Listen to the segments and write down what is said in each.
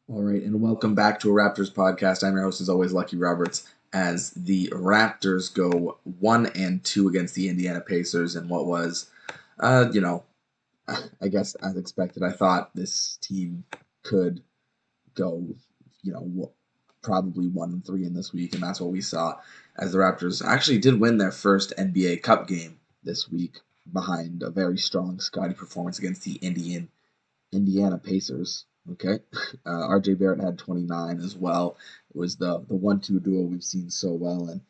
All right, and welcome back to a Raptors podcast. I'm your host, as always, Lucky Roberts. As the Raptors go 1-2 against the Indiana Pacers in what was, uh, you know, I guess as expected. I thought this team could go, probably 1-3 in this week, and that's what we saw. As the Raptors actually did win their first NBA Cup game this week behind a very strong Scotty performance against the Indiana Pacers. Okay, R.J. Barrett had 29 as well. It was the 1-2 duo we've seen so well, and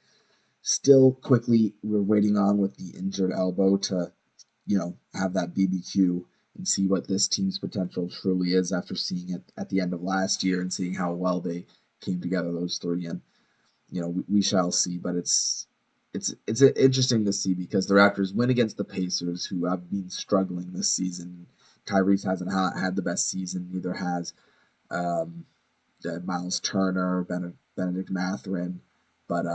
still quickly we're waiting on with the injured elbow to have that BBQ and see what this team's potential truly is after seeing it at the end of last year and seeing how well they came together, those three. And we shall see, but it's interesting to see because the Raptors win against the Pacers, who have been struggling this season. Tyrese hasn't had the best season, neither has um, Miles Turner, Benedict Mathurin. But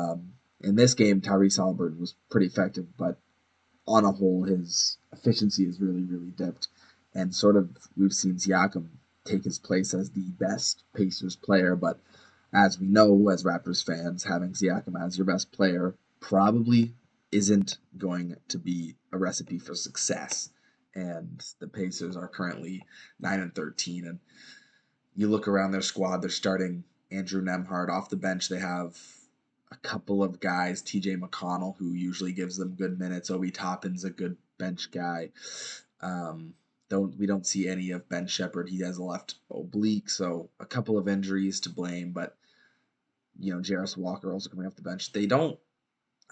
in this game, Tyrese Halliburton was pretty effective, but on a whole, his efficiency has really, really dipped. And sort of, we've seen Siakam take his place as the best Pacers player. But as we know, as Raptors fans, having Siakam as your best player probably isn't going to be a recipe for success. And the Pacers are currently 9-13, and you look around their squad, they're starting Andrew Nemhard off the bench. They have a couple of guys, TJ McConnell, who usually gives them good minutes. Obi Toppin's a good bench guy. Um, we don't see any of Ben Shepherd. He has a left oblique, so a couple of injuries to blame. But Jarris Walker also coming off the bench. They don't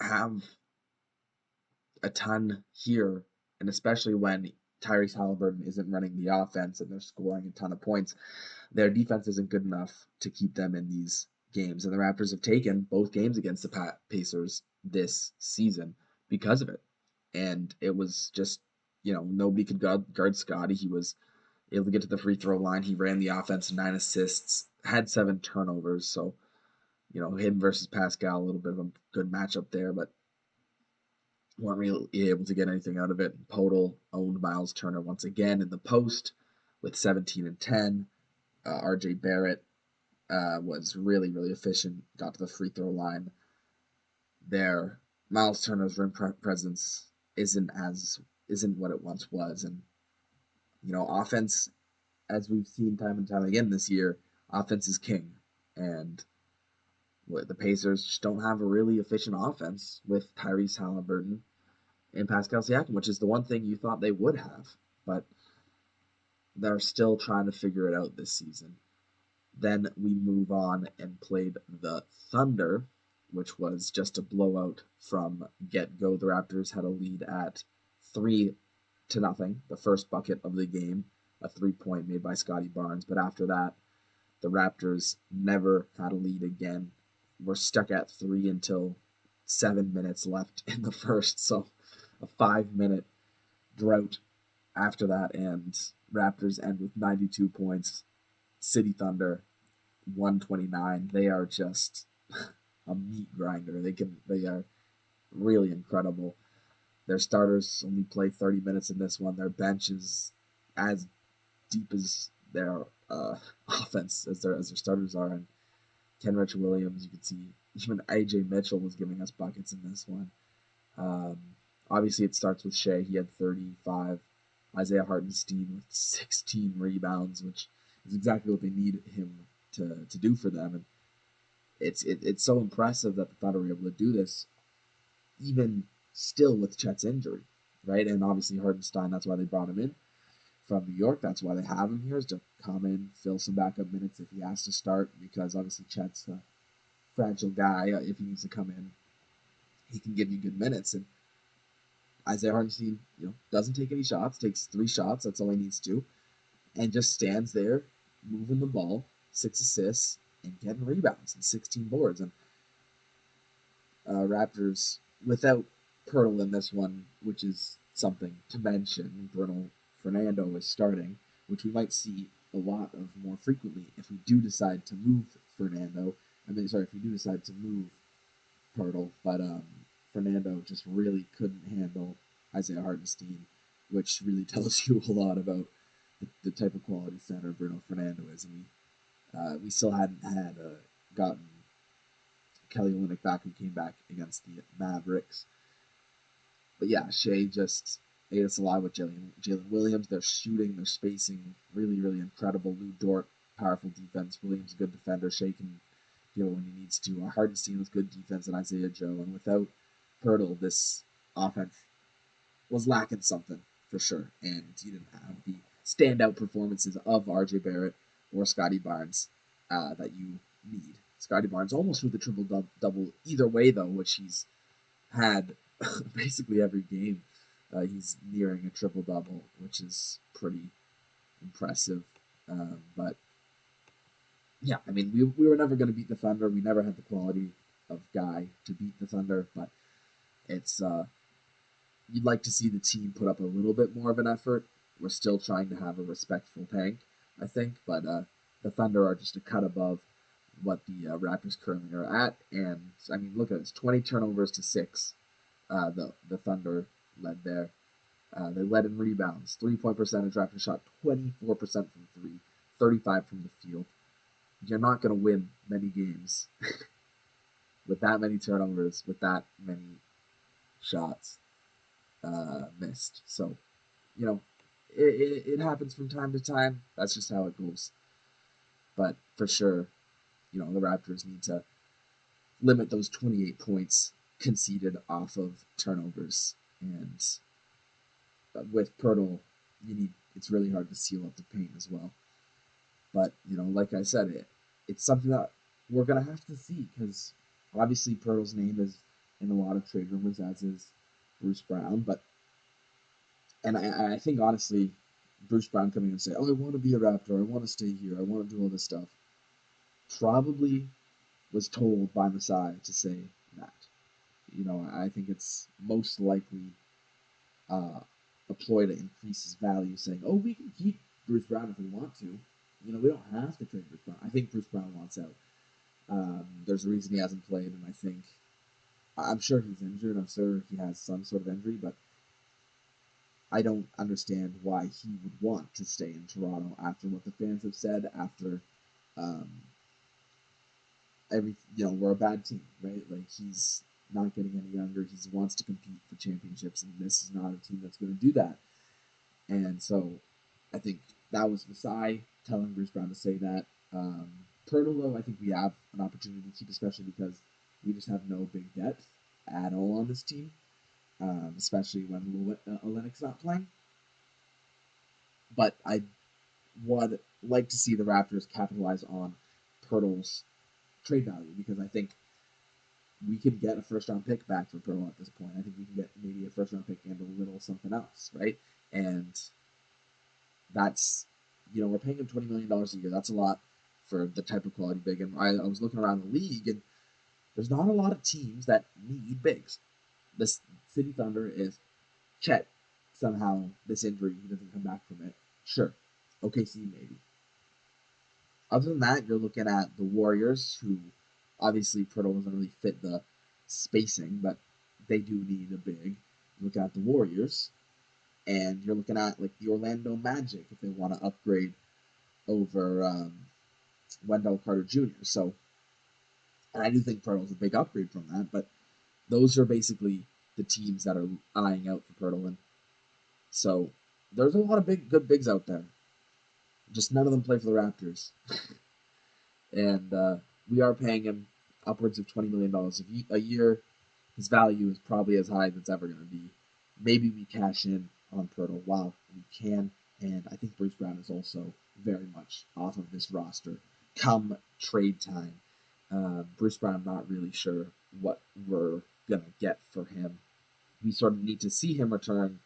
have a ton here, and especially when Tyrese Halliburton isn't running the offense and they're scoring a ton of points, their defense isn't good enough to keep them in these games. And the Raptors have taken both games against the Pacers this season because of it. And it was just, nobody could guard Scotty. He was able to get to the free throw line. He ran the offense, 9 assists, had 7 turnovers. So, him versus Pascal, a little bit of a good matchup there, but weren't really able to get anything out of it. Podol owned Miles Turner once again in the post with 17 and 10. R.J. Barrett was really, really efficient, got to the free throw line there. Miles Turner's rim presence isn't what it once was, and offense, as we've seen time and time again this year, offense is king, and the Pacers just don't have a really efficient offense with Tyrese Halliburton and Pascal Siakam, which is the one thing you thought they would have, but they're still trying to figure it out this season. Then we move on and played the Thunder, which was just a blowout from get go. The Raptors had a lead at 3-0, the first bucket of the game, a 3-point made by Scotty Barnes. But after that, the Raptors never had a lead again. We're stuck at 3 until 7 minutes left in the first. So a 5-minute drought after that, and Raptors end with 92 points. City Thunder 129. They are just a meat grinder. They are really incredible. Their starters only play 30 minutes in this one. Their bench is as deep as their offense as their starters are. And Kenrich Williams, you can see even AJ Mitchell was giving us buckets in this one. Um, Obviously, it starts with Shea. He had 35. Isaiah Hartenstein with 16 rebounds, which is exactly what they need him to do for them. And it's so impressive that the Thunder were able to do this, even still with Chet's injury, right? And obviously Hartenstein, that's why they brought him in from New York. That's why they have him here, is to come in, fill some backup minutes if he has to start, because obviously Chet's a fragile guy. If he needs to come in, he can give you good minutes. And Isaiah Hartenstein, doesn't take any shots, takes 3 shots. That's all he needs to, and just stands there, moving the ball, 6 assists, and getting rebounds and 16 boards. And Raptors without Pearl in this one, which is something to mention. Bruno Fernando is starting, which we might see a lot of more frequently if we do decide to move Fernando. If we do decide to move Pirtle, but Fernando just really couldn't handle Isaiah Hartenstein, which really tells you a lot about the type of quality center Bruno Fernando is. And We still hadn't had gotten Kelly Olynyk back, who came back against the Mavericks. But yeah, Shea just ate us alive with Jalen Williams. They're shooting, they're spacing, really, really incredible. Lou Dort, powerful defense. Williams, good defender. Shea can deal when he needs to. Hardenstein with good defense, and Isaiah Joe. And without Pirtle, this offense was lacking something for sure. And you didn't have the standout performances of RJ Barrett or Scotty Barnes that you need. Scotty Barnes almost with a triple double either way, though, which he's had basically every game. He's nearing a triple double, which is pretty impressive. But yeah, I mean, we were never going to beat the Thunder. We never had the quality of guy to beat the Thunder, but it's you'd like to see the team put up a little bit more of an effort. We're still trying to have a respectful tank, I think, but the Thunder are just a cut above what the Raptors currently are at. And I mean, look at this: 20 turnovers to 6. The Thunder led there. They led in rebounds, 3-point percentage. Raptors shot 24% from three, 35 from the field. You're not going to win many games with that many turnovers, with that many shots missed. So, you know, it happens from time to time. That's just how it goes. But for sure, you know, the Raptors need to limit those 28 points conceded off of turnovers. And with Pirtle, it's really hard to seal up the paint as well. But you know, like I said, it's something that we're gonna have to see because obviously Pirtle's name is in a lot of trade rumors, as is Bruce Brown. But and I think honestly, Bruce Brown coming and say, "Oh, I want to be a Raptor. I want to stay here. I want to do all this stuff," probably was told by Masai to say that. You know, I think it's most likely a ploy to increase his value, saying, "Oh, we can keep Bruce Brown if we want to. You know, we don't have to trade Bruce Brown." I think Bruce Brown wants out. There's a reason he hasn't played, and I'm sure he's injured. I'm sure he has some sort of injury, but I don't understand why he would want to stay in Toronto after what the fans have said. After um, we're a bad team, right? Like he's not getting any younger. He wants to compete for championships, and this is not a team that's going to do that. And so I think that was Masai telling Bruce Brown to say that. Pirtle, though, I think we have an opportunity to keep, especially because we just have no big depth at all on this team, especially when Olynyk's not playing. But I would like to see the Raptors capitalize on Pirtle's trade value because I think we can get a first round pick back for Pirtle at this point. I think we can get maybe a first round pick and a little something else, right? And that's, we're paying him $20 million a year. That's a lot for the type of quality big. And I was looking around the league, and there's not a lot of teams that need bigs. This City Thunder, if Chet somehow this injury he doesn't come back from it, sure, OKC maybe. Other than that, you're looking at the Warriors, who obviously Pirtle doesn't really fit the spacing, but they do need a big. You look at the Warriors, and you're looking at like the Orlando Magic if they want to upgrade over Wendell Carter Jr. So, and I do think Pirtle's a big upgrade from that, but those are basically the teams that are eyeing out for Pirtle. And so there's a lot of good bigs out there. Just none of them play for the Raptors. And we are paying him upwards of $20 million a year. His value is probably as high as it's ever going to be. Maybe we cash in on Pirtle while we can. And I think Bruce Brown is also very much off of this roster come trade time. Bruce Brown, not really sure what we're going to get for him. We sort of need to see him return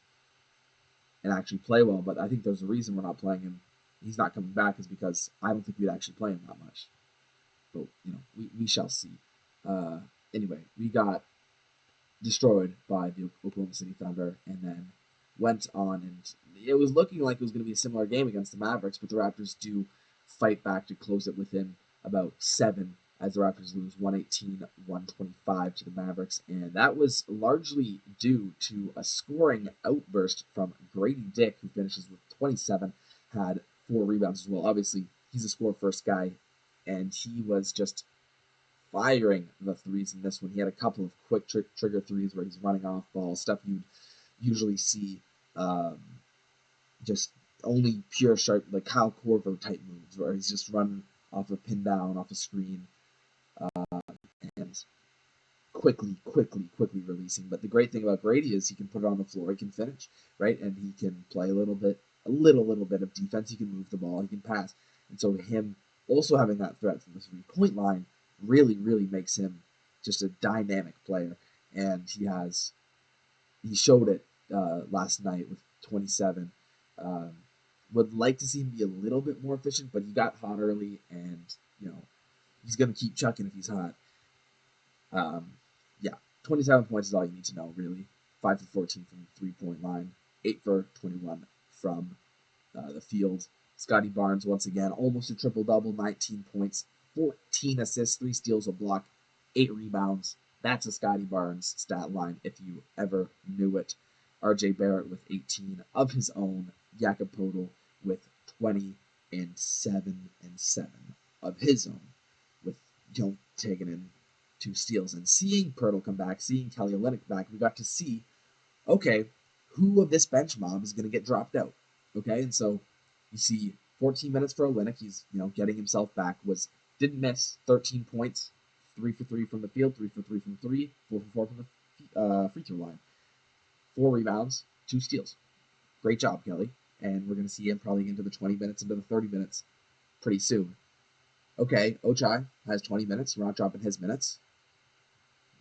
and actually play well, but I think there's a reason we're not playing him. He's not coming back is because I don't think we'd actually play him that much. But, we shall see. Anyway, we got destroyed by the Oklahoma City Thunder and then went on, and it was looking like it was going to be a similar game against the Mavericks, but the Raptors do fight back to close it within about 7 as the Raptors lose 118-125 to the Mavericks, and that was largely due to a scoring outburst from Grady Dick, who finishes with 27, had 4 rebounds as well. Obviously, he's a score-first guy and he was just firing the threes in this one. He had a couple of quick trigger threes where he's running off ball, stuff you'd usually see um, just only pure sharp, like Kyle Korver type moves, where he's just running off a pin down, off a screen, and quickly releasing. But the great thing about Grady is he can put it on the floor, he can finish, right? And he can play a little bit of defense. He can move the ball, he can pass. And so him also having that threat from the 3-point line really makes him just a dynamic player. And he showed it last night with 27. Um, would like to see him be a little bit more efficient, but he got hot early, and he's gonna keep chucking if he's hot. Um, yeah, 27 points is all you need to know, really. 5 for 14 from the 3-point line, 8 for 21 from the field. Scotty Barnes, once again, almost a triple double, 19 points, 14 assists, 3 steals, a block, 8 rebounds. That's a Scotty Barnes stat line if you ever knew it. RJ Barrett with 18 of his own. Jakob Poeltl with 20 and 7 of his own, with taking in 2 steals. And seeing Poeltl come back, seeing Kelly Olynyk back, we got to see, okay, who of this bench mob is going to get dropped out? Okay, and so you see 14 minutes for Olynyk. He's getting himself back. Didn't miss, 13 points, 3 for 3 from the field, 3 for 3 from 3, 4 for 4 from the free throw line, 4 rebounds, 2 steals. Great job, Kelly. And we're going to see him probably into the 20 minutes, into the 30 minutes pretty soon. Okay, Ochai has 20 minutes. We're not dropping his minutes.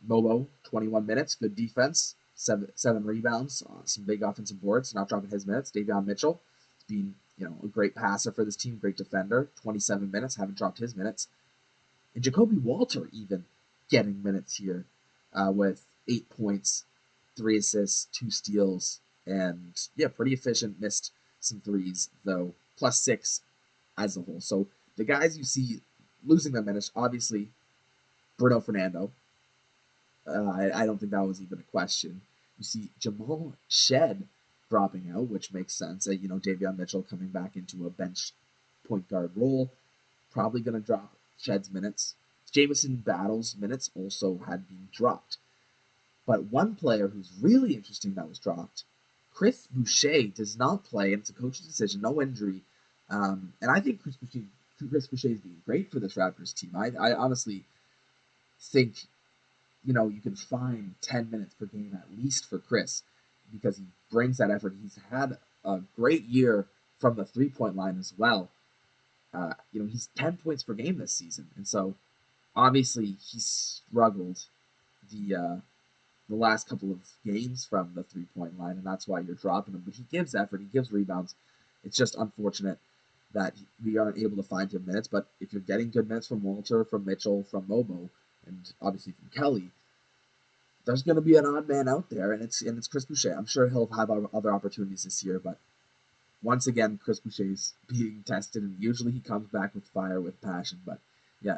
Mobo, 21 minutes, good defense, seven rebounds, some big offensive boards, not dropping his minutes. Davion Mitchell, being a great passer for this team, great defender, 27 minutes, haven't dropped his minutes. And Jacoby Walter even getting minutes here with 8 points, 3 assists, 2 steals, and pretty efficient. Missed some threes though, +6 as a whole. So the guys you see losing their minutes, obviously Bruno Fernando. I don't think that was even a question. You see Jamal Shed dropping out, which makes sense. Davion Mitchell coming back into a bench point guard role, probably going to drop Shed's minutes. Jamison Battle's minutes also had been dropped. But one player who's really interesting that was dropped, Chris Boucher, does not play, and it's a coach's decision, no injury. And I think Chris Boucher is being great for this Raptors team. I honestly think you can find 10 minutes per game at least for Chris, because he brings that effort. He's had a great year from the 3-point line as well. He's 10 points per game this season, and so obviously he struggled the last couple of games from the 3-point line, and that's why you're dropping him. But he gives effort, he gives rebounds. It's just unfortunate that we aren't able to find him minutes. But if you're getting good minutes from Walter, from Mitchell, from Mobo, and obviously from Kelly, there's going to be an odd man out there, and it's Chris Boucher. I'm sure he'll have other opportunities this year, but once again, Chris Boucher's being tested, and usually he comes back with fire, with passion. But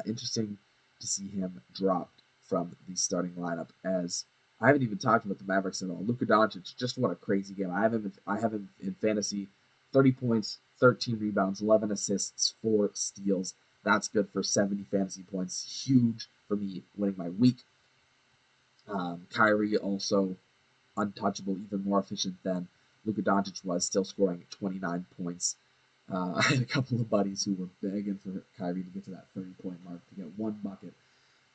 interesting to see him dropped from the starting lineup. As I haven't even talked about the Mavericks at all. Luka Doncic, just what a crazy game. I have him in fantasy, 30 points, 13 rebounds, 11 assists, 4 steals. That's good for 70 fantasy points. Huge for me winning my week. Kyrie also untouchable, even more efficient than Luka Doncic was, still scoring 29 points. I had a couple of buddies who were begging for Kyrie to get to that 30-point mark to get one bucket.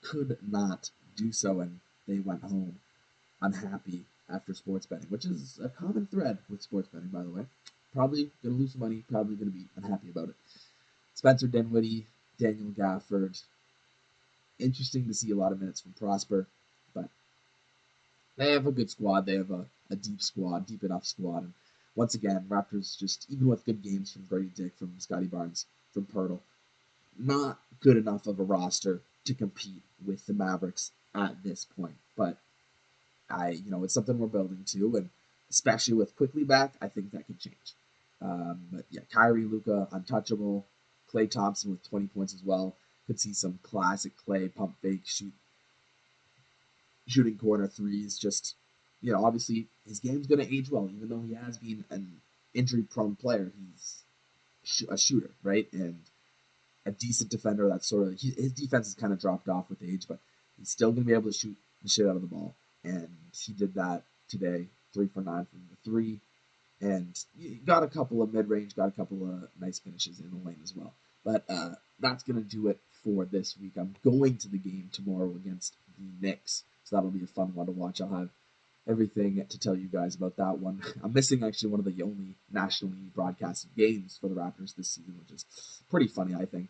Could not do so, and they went home unhappy after sports betting, which is a common thread with sports betting, by the way. Probably going to lose some money, probably going to be unhappy about it. Spencer Dinwiddie, Daniel Gafford. Interesting to see a lot of minutes from Prosper, but they have a good squad. They have a deep squad, deep enough squad. And once again, Raptors just, even with good games from Grady Dick, from Scotty Barnes, from Poeltl, not good enough of a roster to compete with the Mavericks at this point. But it's something we're building to, and especially with quickly back, I think that could change. But Kyrie, Luka, untouchable. Klay Thompson with 20 points as well. Could see some classic Klay pump fake shooting corner threes. Just obviously his game's going to age well, even though he has been an injury-prone player. He's a shooter, right? And a decent defender. That's sort of his defense has kind of dropped off with age, but he's still going to be able to shoot the shit out of the ball, and he did that today. 3 for 9 from the three, and got a couple of mid-range, got a couple of nice finishes in the lane as well. But that's going to do it for this week. I'm going to the game tomorrow against the Knicks, so that'll be a fun one to watch. I'll have everything to tell you guys about that one. I'm missing actually one of the only nationally broadcasted games for the Raptors this season, which is pretty funny, I think.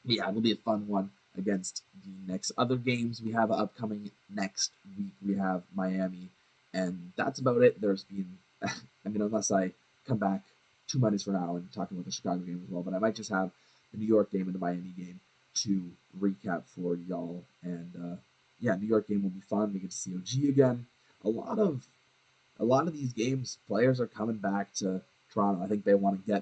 Yeah, it'll be a fun one against the next other games we have upcoming next week. We have Miami, and that's about it. There's been, I mean, unless I come back 2 Mondays from now and talking about the Chicago game as well, but I might just have the New York game and the Miami game to recap for y'all. And yeah, New York game will be fun. We get to see OG again. A lot of these games, players are coming back to Toronto. I think they want to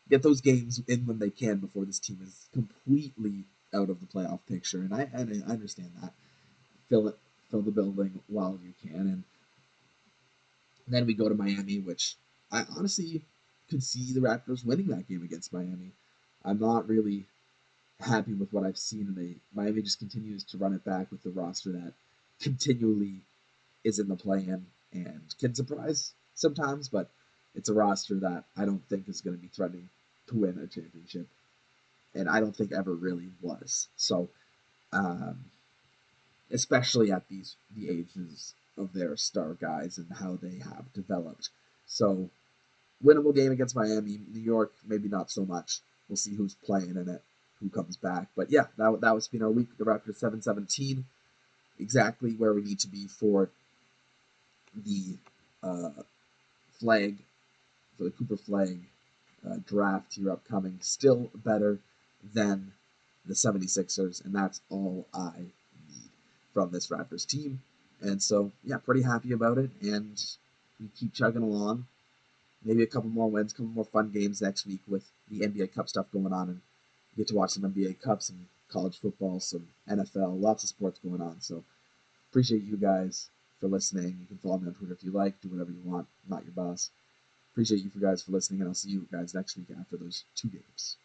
get those games in when they can before this team is completely out of the playoff picture. And I understand that. Fill the building while you can. And then we go to Miami, which I honestly could see the Raptors winning that game against Miami. I'm not really happy with what I've seen, and Miami just continues to run it back with the roster that continually is in the play-in and can surprise sometimes, but it's a roster that I don't think is going to be threatening to win a championship, and I don't think ever really was. So, um, especially at the ages of their star guys and how they have developed. So, winnable game against Miami. New York, maybe not so much. We'll see who's playing in it, who comes back. But yeah, that was been our week. The Raptors 7-17, exactly where we need to be for the uh, flag, for the Cooper flag draft here upcoming. Still better than the 76ers, and that's all I need from this Raptors team. And so, yeah, pretty happy about it, and we keep chugging along. Maybe a couple more wins, a couple more fun games next week with the NBA Cup stuff going on, and get to watch some NBA Cup, some college football, some NFL, lots of sports going on. So appreciate you guys for listening. You can follow me on Twitter if you like. Do whatever you want. I'm not your boss. Appreciate you guys for listening, and I'll see you guys next week after those 2 games.